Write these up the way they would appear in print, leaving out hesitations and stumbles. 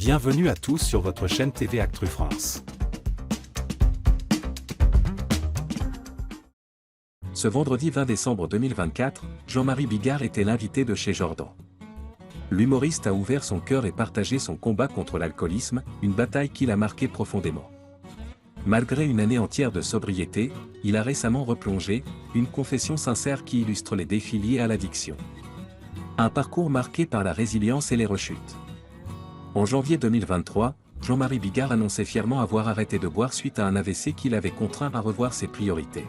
Bienvenue à tous sur votre chaîne TV Actu France. Ce vendredi 20 décembre 2024, Jean-Marie Bigard était l'invité de chez Jordan. L'humoriste a ouvert son cœur et partagé son combat contre l'alcoolisme, une bataille qui l'a marqué profondément. Malgré une année entière de sobriété, il a récemment replongé, une confession sincère qui illustre les défis liés à l'addiction. Un parcours marqué par la résilience et les rechutes. En janvier 2023, Jean-Marie Bigard annonçait fièrement avoir arrêté de boire suite à un AVC qui l'avait contraint à revoir ses priorités.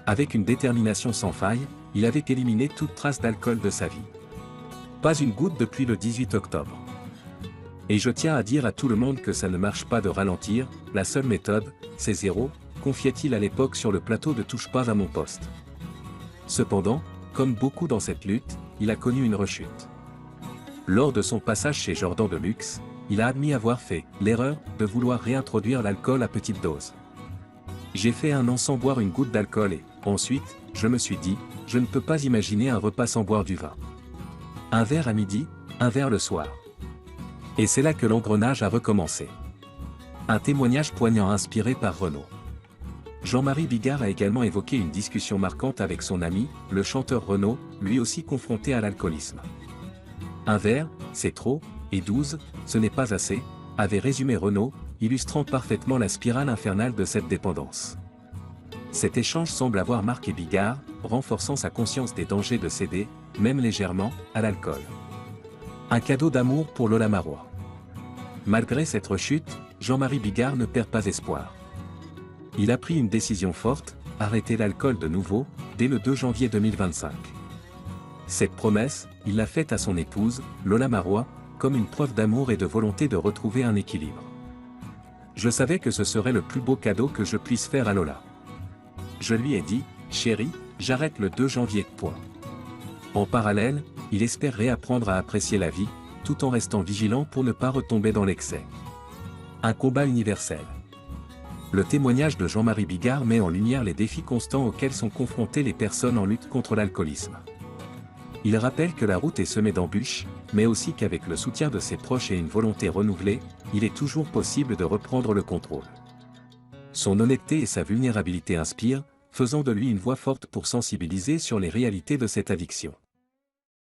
Avec une détermination sans faille, il avait éliminé toute trace d'alcool de sa vie. Pas une goutte depuis le 18 octobre. Et je tiens à dire à tout le monde que ça ne marche pas de ralentir, la seule méthode, c'est zéro, confiait-il à l'époque sur le plateau de Touche pas à mon poste. Cependant, comme beaucoup dans cette lutte, il a connu une rechute. Lors de son passage chez Jordan de Luxe, il a admis avoir fait l'erreur de vouloir réintroduire l'alcool à petite dose. J'ai fait 1 an sans boire une goutte d'alcool et, ensuite, je me suis dit, je ne peux pas imaginer un repas sans boire du vin. Un verre à midi, un verre le soir. Et c'est là que l'engrenage a recommencé. Un témoignage poignant inspiré par Renaud. Jean-Marie Bigard a également évoqué une discussion marquante avec son ami, le chanteur Renaud, lui aussi confronté à l'alcoolisme. Un verre, c'est trop, et 12, ce n'est pas assez, avait résumé Renaud, illustrant parfaitement la spirale infernale de cette dépendance. Cet échange semble avoir marqué Bigard, renforçant sa conscience des dangers de céder, même légèrement, à l'alcool. Un cadeau d'amour pour Lola Marois. Malgré cette rechute, Jean-Marie Bigard ne perd pas espoir. Il a pris une décision forte, arrêter l'alcool de nouveau, dès le 2 janvier 2025. Cette promesse, il l'a faite à son épouse, Lola Marois, comme une preuve d'amour et de volonté de retrouver un équilibre. Je savais que ce serait le plus beau cadeau que je puisse faire à Lola. Je lui ai dit, chérie, j'arrête le 2 janvier, point. En parallèle, il espère réapprendre à apprécier la vie, tout en restant vigilant pour ne pas retomber dans l'excès. Un combat universel. Le témoignage de Jean-Marie Bigard met en lumière les défis constants auxquels sont confrontées les personnes en lutte contre l'alcoolisme. Il rappelle que la route est semée d'embûches, mais aussi qu'avec le soutien de ses proches et une volonté renouvelée, il est toujours possible de reprendre le contrôle. Son honnêteté et sa vulnérabilité inspirent, faisant de lui une voix forte pour sensibiliser sur les réalités de cette addiction.